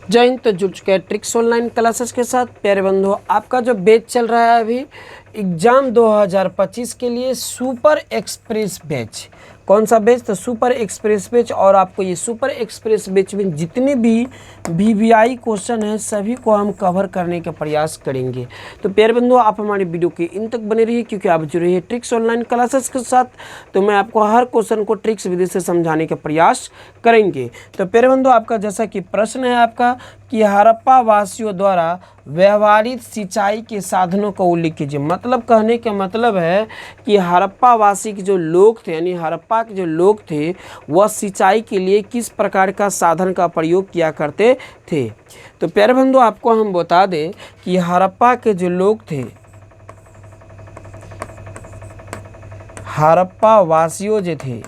जय हिंद। तो जुड़ चुके हैं ट्रिक्स ऑनलाइन क्लासेस के साथ। प्यारे बंधुओं, आपका जो बैच चल रहा है अभी एग्ज़ाम 2025 के लिए सुपर एक्सप्रेस बैच। कौन सा बैच? तो सुपर एक्सप्रेस बैच। और आपको ये सुपर एक्सप्रेस बैच में जितने भी वीवीआई क्वेश्चन हैं सभी को हम कवर करने का प्रयास करेंगे। तो प्यारे बंधुओं, आप हमारी वीडियो के इन तक बने रहिए क्योंकि आप जुड़े रहिए ट्रिक्स ऑनलाइन क्लासेस के साथ। तो मैं आपको हर क्वेश्चन को ट्रिक्स विधि से समझाने का प्रयास करेंगे। तो प्यारे बंधुओं, आपका जैसा कि प्रश्न है आपका कि हड़प्पा वासियों द्वारा व्यवहारित सिंचाई के साधनों का उल्लेख कीजिए। मतलब कहने का मतलब है कि हड़प्पा वासी के जो लोग थे, यानी हड़प्पा के जो लोग थे, वह सिंचाई के लिए किस प्रकार का साधन का प्रयोग किया करते थे। तो प्यारे बंधुओं, आपको हम बता दें कि हड़प्पा के जो लोग थे, हड़प्पा वासियों जो थे,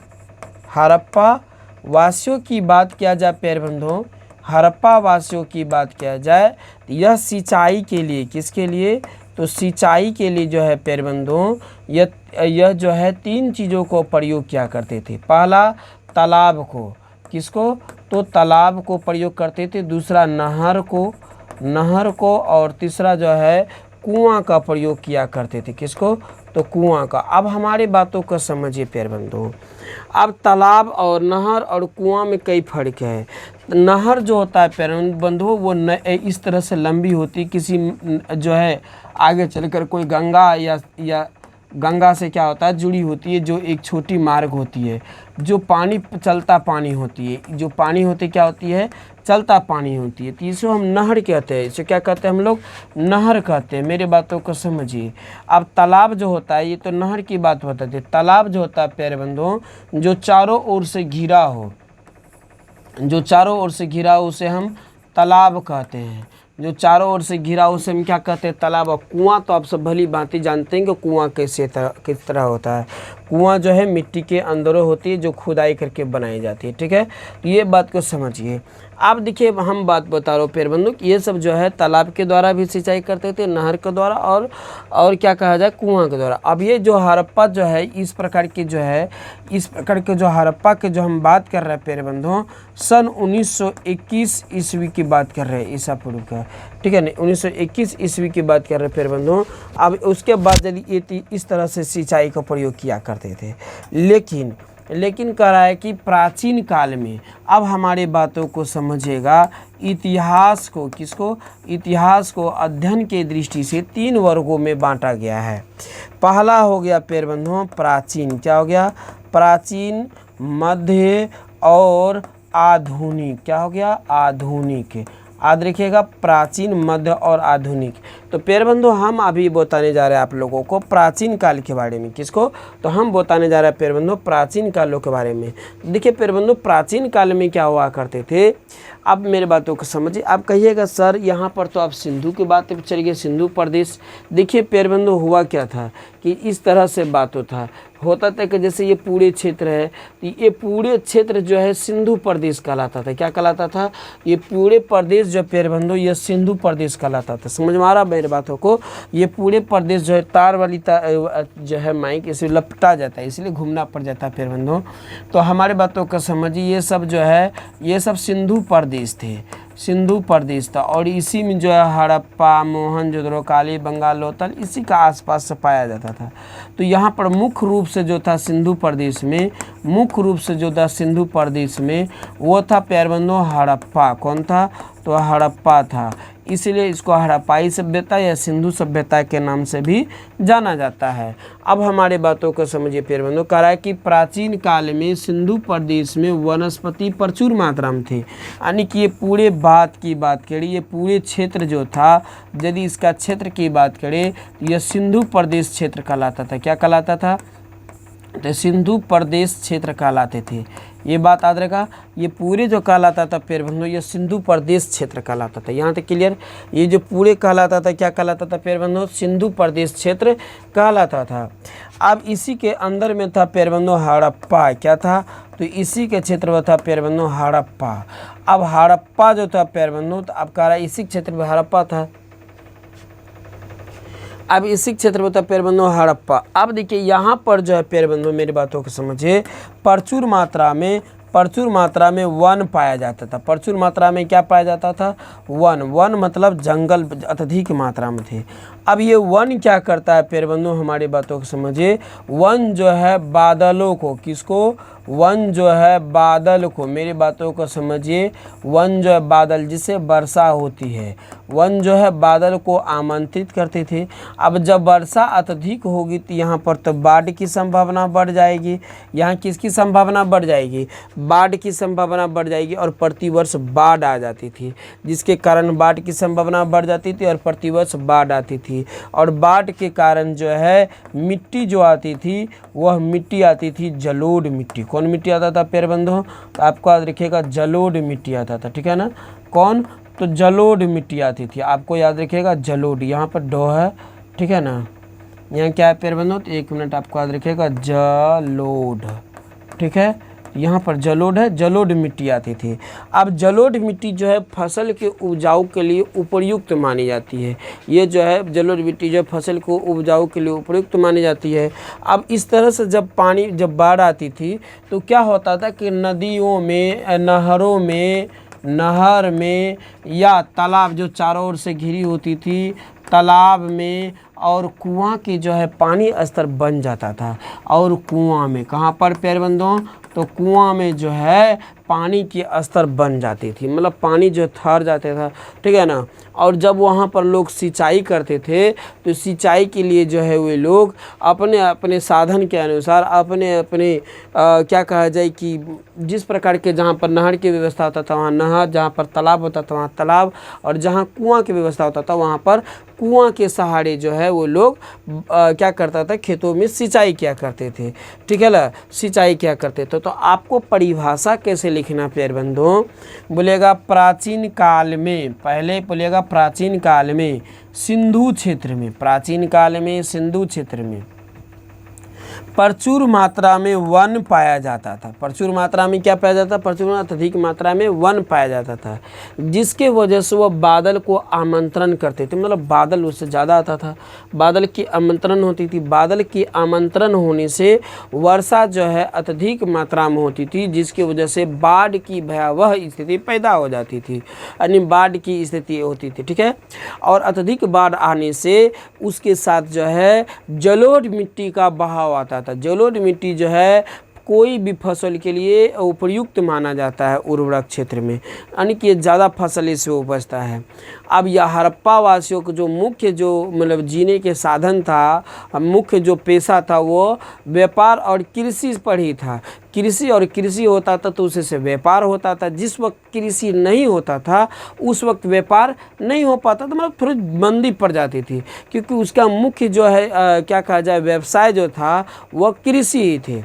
हड़प्पा वासियों की बात किया जाए प्यारे बंधुओं, हड़प्पा वासियों की बात किया जाए तो यह सिंचाई के लिए, किसके लिए? तो सिंचाई के लिए जो है प्यारे बंधुओं, यह जो है तीन चीज़ों को प्रयोग किया करते थे। पहला तालाब को, किसको? तो तालाब को प्रयोग करते थे। दूसरा नहर को और तीसरा जो है कुआं का प्रयोग किया करते थे। किसको? तो कुआं का। अब हमारी बातों को समझिए प्यारे बंधुओं। अब तालाब और नहर और कुआं में कई फर्क है। नहर जो होता है प्यारे बंधुओं, वो इस तरह से लंबी होती, किसी जो है आगे चलकर कोई गंगा या गंगा से क्या होता है जुड़ी होती है, जो एक छोटी मार्ग होती है, जो पानी चलता पानी होती है, जो पानी होती क्या होती है? चलता पानी होती है। तो इसे हम नहर कहते हैं। इसे क्या कहते हैं हम लोग? नहर कहते हैं। मेरे बातों को समझिए। अब तालाब जो होता है, ये तो नहर की बात बताते हैं। तालाब जो होता है प्यारे बंधुओं, जो चारों ओर से घिरा हो, जो चारों ओर से घिरा हो उसे हम तालाब कहते हैं। जो चारों ओर से घिरा उसे हम क्या कहते हैं? तालाब। और कुआं तो आप सब भली भांति जानते हैं कि कुआं किस तरह होता है। कुआं जो है मिट्टी के अंदर होती है, जो खुदाई करके बनाई जाती है। ठीक है, तो ये बात को समझिए। आप देखिए, हम बात बता रहा हूँ प्यारे बंधु, ये सब जो है तालाब के द्वारा भी सिंचाई करते थे, नहर के द्वारा और क्या कहा जाए, कुआं के द्वारा। अब ये जो हड़प्पा जो है, इस प्रकार के जो हड़प्पा के जो हम बात कर रहे हैं प्यारे बंधुओं, सन 1921 ईस्वी की बात कर रहे हैं, ईसा पूर्व का। ठीक है ना, 1921 ईस्वी की बात कर रहे हैं प्यारे बंधुओं। अब उसके बाद यदि ये इस तरह से सिंचाई का प्रयोग किया करते थे, लेकिन कह रहा है कि प्राचीन काल में, अब हमारी बातों को समझिएगा, इतिहास को, किसको? इतिहास को अध्ययन के दृष्टि से तीन वर्गों में बांटा गया है। पहला हो गया प्यारे बंधुओं प्राचीन। क्या हो गया? प्राचीन, मध्य और आधुनिक। क्या हो गया? आधुनिक। याद रखिएगा, प्राचीन, मध्य और आधुनिक। तो प्यारे बंधु, हम अभी बताने जा रहे हैं आप लोगों को प्राचीन काल के बारे में। किसको? तो हम बताने जा रहे हैं प्यारे बंधु प्राचीन कालों के बारे में। देखिए प्यारे बंधु, प्राचीन काल में क्या हुआ करते थे। अब मेरे बातों को समझिए। आप कहिएगा सर यहाँ पर तो आप सिंधु की बात चलिए, सिंधु प्रदेश। देखिए प्यारे बंधु, हुआ क्या था कि इस तरह से बात होता था कि जैसे ये पूरे क्षेत्र है, तो ये पूरे क्षेत्र जो है सिंधु प्रदेश कहलाता था। क्या कहलाता था? ये पूरे प्रदेश जो प्यारे बंधु, ये सिंधु प्रदेश कहलाता था। समझ में आ रहा मेरे बातों को? ये पूरे प्रदेश जो है तार वाली जो है माइक इसे लपटा जाता है, इसलिए घूमना पड़ जाता है प्यारे बंधु। तो हमारे बातों को समझिए, ये सब जो है, ये सब सिंधु प्रदेश थे, सिंधु प्रदेश था। और इसी में जो है हड़प्पा, मोहनजोदड़ो, काली बंगाल, लोथल, इसी का आसपास से पाया जाता था। तो यहाँ पर मुख्य रूप से जो था सिंधु प्रदेश में, वो था प्यारे बंधु हड़प्पा। कौन था? तो हड़प्पा था। इसलिए इसको हड़प्पाई सभ्यता या सिंधु सभ्यता के नाम से भी जाना जाता है। अब हमारे बातों को समझिए प्यारे बंधु। कह रहा है कि प्राचीन काल में सिंधु प्रदेश में वनस्पति प्रचुर मात्रा में थे। यानी कि ये पूरे बात करें, ये पूरे क्षेत्र जो था, यदि इसका क्षेत्र की बात करें तो यह सिंधु प्रदेश क्षेत्र कहलाता था। क्या कहलाता था? तो सिंधु प्रदेश क्षेत्र कहलाते थे। ये बात याद रखा, ये पूरे जो कहलाता था प्यारे बंधु, ये सिंधु प्रदेश क्षेत्र कहलाता था। यहाँ तक क्लियर? ये जो पूरे कहलाता था, क्या कहलाता था प्यारे बंधु? सिंधु प्रदेश क्षेत्र कहलाता था। अब इसी के अंदर में था प्यारे बंधु हड़प्पा। क्या था? तो इसी के क्षेत्र में था प्यारे बंधु हड़प्पा। अब हड़प्पा जो था प्यारे बंधु, तो अब कह रहा है इसी क्षेत्र में हड़प्पा था। अब इसी क्षेत्र में था प्यारे बंधु हड़प्पा। अब देखिए यहाँ पर जो है प्यारे बंधु, मेरी बातों को समझिए, प्रचुर मात्रा में प्रचुर मात्रा में वन पाया जाता था। प्रचुर मात्रा में क्या पाया जाता था? वन। वन मतलब जंगल अत्यधिक मात्रा में थे। अब ये वन क्या करता है प्यारे बंधु, हमारी बातों को समझिए। वन जो है बादलों को, किसको? वन जो है बादल को, मेरी बातों को समझिए। वन जो है बादल, जिससे वर्षा होती है, वन जो है बादल को आमंत्रित करते थे। अब जब वर्षा अत्यधिक होगी तो यहाँ पर तो बाढ़ की संभावना बढ़ जाएगी। यहाँ किसकी संभावना बढ़ जाएगी? बाढ़ की संभावना बढ़ जाएगी और प्रतिवर्ष बाढ़ आ जाती थी, जिसके कारण बाढ़ की संभावना बढ़ जाती थी और प्रतिवर्ष बाढ़ आती थी। और बाढ़ के कारण जो है मिट्टी जो आती थी, वह मिट्टी आती थी जलोढ़ मिट्टी। कौन मिट्टी आता था प्यारे बंधुओं? तो आपको याद रखिएगा जलोढ़ मिट्टी आता था, ठीक है ना। कौन? तो जलोढ़ मिट्टी आती थी, आपको याद रखिएगा जलोढ़। यहाँ पर डो है, ठीक है ना। यहाँ क्या है प्यारे बंधुओं? तो 1 मिनट आपको याद रखिएगा जलोढ़, ठीक है। यहाँ पर जलोढ़ है, जलोढ़ मिट्टी आती थी। अब जलोढ़ मिट्टी जो है फसल के उपजाऊ के लिए उपयुक्त मानी जाती है। ये जो है जलोढ़ मिट्टी जो है फसल को उपजाऊ के लिए उपयुक्त मानी जाती है। अब इस तरह से जब बाढ़ आती थी तो क्या होता था कि नदियों में, नहरों में, नहर में या तालाब जो चारों ओर से घिरी होती थी, तालाब में और कुआं की जो है पानी स्तर बन जाता था। और कुआं में, कहाँ पर प्यारे बंधुओं? तो कुआं में जो है पानी की स्तर बन जाती थी, मतलब पानी जो ठहर जाता था, ठीक है ना। और जब वहाँ पर लोग सिंचाई करते थे तो सिंचाई के लिए जो है वे लोग अपने अपने साधन के अनुसार, अपने अपने क्या कहा जाए कि जिस प्रकार के, जहाँ पर नहर की व्यवस्था होता था वहाँ नहर, जहाँ पर तालाब होता था वहाँ तालाब, और जहाँ कुआं की व्यवस्था होता था वहाँ पर कुआं के सहारे जो है वो लोग क्या करता था, खेतों में सिंचाई किया करते थे, ठीक है ना, सिंचाई किया करते थे। तो आपको परिभाषा कैसे लिखना प्यारे बंधुओं? बोलेगा प्राचीन काल में, पहले बोलेगा प्राचीन काल में सिंधु क्षेत्र में, प्राचीन काल में सिंधु क्षेत्र में प्रचुर मात्रा में वन पाया जाता था। प्रचुर मात्रा में क्या पाया जाता? प्रचुर अत्यधिक मात्रा में वन पाया जाता था, जिसके वजह से वह बादल को आमंत्रण करते थे, मतलब बादल उससे ज़्यादा आता था, बादल की आमंत्रण होती थी। बादल की आमंत्रण होने से वर्षा जो है अत्यधिक मात्रा में होती थी, जिसकी वजह से बाढ़ की भयावह स्थिति पैदा हो जाती थी, यानी बाढ़ की स्थिति होती थी, ठीक है। और अत्यधिक बाढ़ आने से उसके साथ जो है जलोढ़ मिट्टी का बहाव आता था। जलोढ़ मिट्टी जो है कोई भी फसल के लिए उपयुक्त माना जाता है उर्वरक क्षेत्र में, यानी कि ज़्यादा फसल इससे उपजता है। अब यह हड़प्पा वासियों को जो मुख्य जो मतलब जीने के साधन था, मुख्य जो पेशा था वो व्यापार और कृषि पर ही था। कृषि और कृषि होता था तो उससे व्यापार होता था। जिस वक्त कृषि नहीं होता था उस वक्त व्यापार नहीं हो पाता था, मतलब थोड़ी मंदी पड़ जाती थी, क्योंकि उसका मुख्य जो है क्या कहा जाए व्यवसाय जो था वह कृषि ही थे,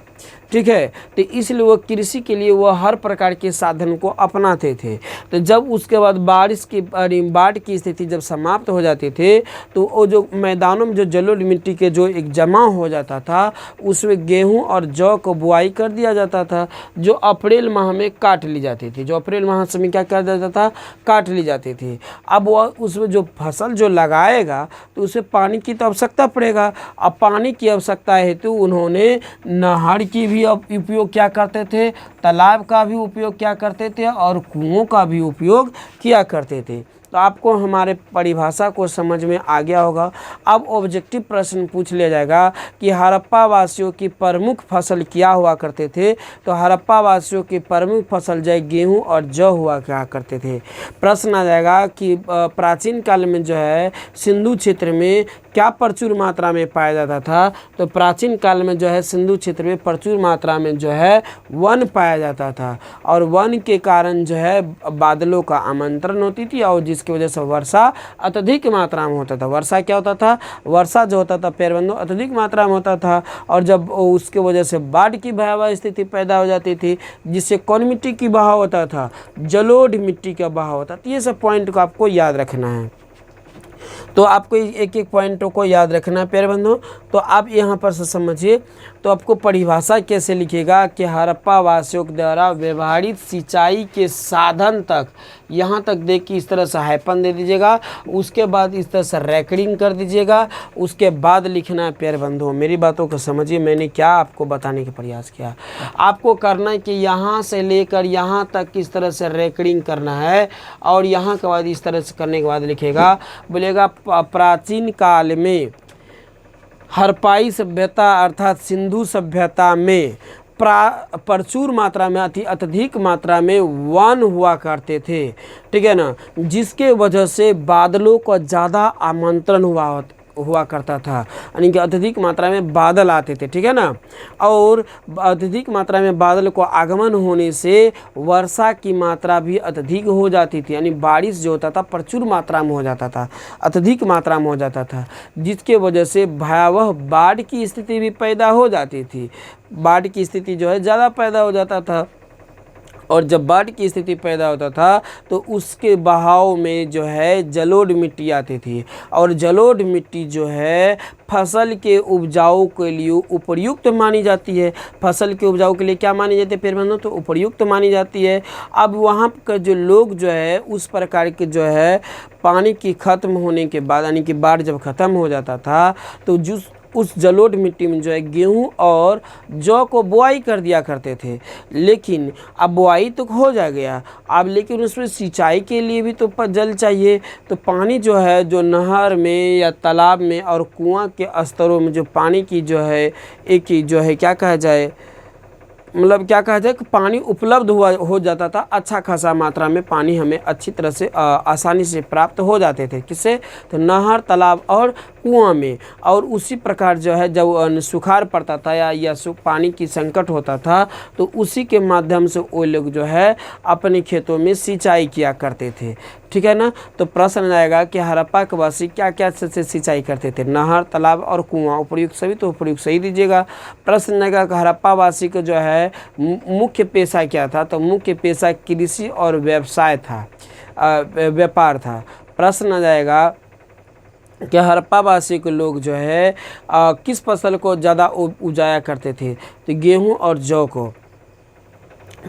ठीक है। तो इसलिए वो कृषि के लिए वो हर प्रकार के साधन को अपनाते थे। तो जब उसके बाद बाढ़ की स्थिति जब समाप्त हो जाती थे तो वो जो मैदानों में जो जलोढ़ मिट्टी के जो एक जमा हो जाता था उसमें गेहूं और जौ को बुआई कर दिया जाता था, जो अप्रैल माह में काट ली जाती थी। जो अप्रैल माह में क्या कर जाता था? काट ली जाती थी। अब वह उसमें जो फसल जो लगाएगा तो उसे पानी की तो आवश्यकता पड़ेगा। अब पानी की आवश्यकता हेतु उन्होंने नहर की भी उपयोग क्या करते थे, तालाब का भी उपयोग क्या करते थे और कुओं का भी उपयोग किया करते थे। तो आपको हमारे परिभाषा को समझ में आ गया होगा। अब ऑब्जेक्टिव प्रश्न पूछ लिया जाएगा कि हड़प्पा वासियों की प्रमुख फसल क्या हुआ करते थे। तो हड़प्पा वासियों की प्रमुख फसल जो गेहूं और जौ हुआ क्या करते थे। प्रश्न आ जाएगा कि प्राचीन काल में जो है सिंधु क्षेत्र में क्या प्रचुर मात्रा में पाया जाता था। तो प्राचीन काल में जो है सिंधु क्षेत्र में प्रचुर मात्रा में जो है वन पाया जाता था, और वन के कारण जो है बादलों का आमंत्रण होती थी, और जिसकी वजह से वर्षा अत्यधिक मात्रा में होता था। वर्षा क्या होता था? वर्षा जो होता था प्यारे बंधुओं अत्यधिक मात्रा में होता था, और जब उसके वजह से बाढ़ की भयावह स्थिति पैदा हो जाती थी, जिससे कौन मिट्टी की बहाव होता था? जलोढ़ मिट्टी का बहाव होता था। ये सब पॉइंट को आपको याद रखना है। तो आपको एक एक पॉइंटों को याद रखना है प्यारे बंधुओं। तो आप यहाँ पर से समझिए, तो आपको परिभाषा कैसे लिखेगा कि हड़प्पा वासियों के द्वारा व्यवहारिक सिंचाई के साधन तक, यहाँ तक देख के इस तरह से हाइफन दे दीजिएगा, उसके बाद इस तरह से रैकरिंग कर दीजिएगा, उसके बाद लिखना है प्यारे बंधुओं। मेरी बातों को समझिए, मैंने क्या आपको बताने का प्रयास किया। आपको करना है कि यहाँ से लेकर यहाँ तक इस तरह से रैकरिंग करना है, और यहाँ के बाद इस तरह से करने के बाद लिखेगा, बोलेगा प्राचीन काल में हड़प्पाई सभ्यता अर्थात सिंधु सभ्यता में प्रचुर मात्रा में अत्यधिक मात्रा में वन हुआ करते थे, ठीक है ना, जिसके वजह से बादलों का ज़्यादा आमंत्रण हुआ करता था, यानी कि अत्यधिक मात्रा में बादल आते थे, ठीक है ना, और अत्यधिक मात्रा में बादल को आगमन होने से वर्षा की मात्रा भी अत्यधिक हो जाती थी, यानी बारिश जो होता था प्रचुर मात्रा में हो जाता था, अत्यधिक मात्रा में हो जाता था, जिसके वजह से भयावह बाढ़ की स्थिति भी पैदा हो जाती थी। बाढ़ की स्थिति जो है ज़्यादा पैदा हो जाता था, और जब बाढ़ की स्थिति पैदा होता था तो उसके बहाव में जो है जलोढ़ मिट्टी आती थी, और जलोढ़ मिट्टी जो है फसल के उपजाऊ के लिए उपयुक्त मानी जाती है। फसल के उपजाऊ के लिए क्या मानी जाती है प्यारे बंधुओं? तो उपयुक्त मानी जाती है। अब वहाँ का जो लोग जो है उस प्रकार के जो है पानी की ख़त्म होने के बाद, यानी कि बाढ़ जब ख़त्म हो जाता था तो उस जलोढ़ मिट्टी में जो है गेहूं और जौ को बुआई कर दिया करते थे। लेकिन अब बुआई तो हो जा गया, अब लेकिन उसमें सिंचाई के लिए भी तो जल चाहिए। तो पानी जो है जो नहर में या तालाब में और कुआं के स्तरों में जो पानी की जो है एक जो है क्या कहा जाए, मतलब क्या कहा जाए कि पानी उपलब्ध हो जाता था, अच्छा खासा मात्रा में पानी हमें अच्छी तरह से आसानी से प्राप्त हो जाते थे। किससे? तो नहर, तालाब और कुआं में। और उसी प्रकार जो है जब सुखाड़ पड़ता था या पानी की संकट होता था तो उसी के माध्यम से वो लोग जो है अपने खेतों में सिंचाई किया करते थे, ठीक है ना। तो प्रश्न आएगा कि हड़प्पा के वासी क्या क्या से सिंचाई करते थे? नहर, तालाब और कुआं। उपयुक्त सभी, तो उपयुक्त सही दीजिएगा। प्रश्न आएगा कि हड़प्पा वासी का जो है मुख्य पेशा क्या था? तो मुख्य पेशा कृषि और व्यवसाय था, व्यापार था। प्रश्न आ जाएगा कि हड़प्पा वासी के लोग जो है किस फसल को ज़्यादा उगाया करते थे? तो गेहूं और जौ को।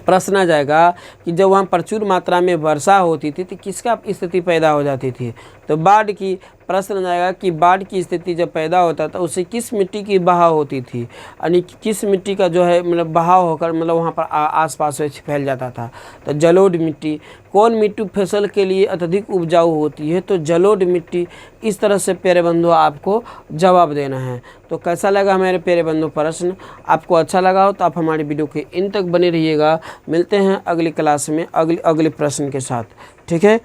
प्रश्न आ जाएगा कि जब वहाँ प्रचुर मात्रा में वर्षा होती थी तो किसका स्थिति पैदा हो जाती थी? तो बाढ़ की। प्रश्न आएगा कि बाढ़ की स्थिति जब पैदा होता था उससे किस मिट्टी की बहाव होती थी, यानी किस मिट्टी का जो है मतलब बहाव होकर मतलब वहाँ पर आसपास फैल जाता था? तो जलोढ़ मिट्टी। कौन मिट्टी फसल के लिए अत्यधिक उपजाऊ होती है? तो जलोढ़ मिट्टी। इस तरह से प्यारे बंधु आपको जवाब देना है। तो कैसा लगा मेरे प्यारे बंधु प्रश्न? आपको अच्छा लगा हो तो आप हमारे वीडियो के इन तक बने रहिएगा। मिलते हैं अगली क्लास में अगले प्रश्न के साथ, ठीक है।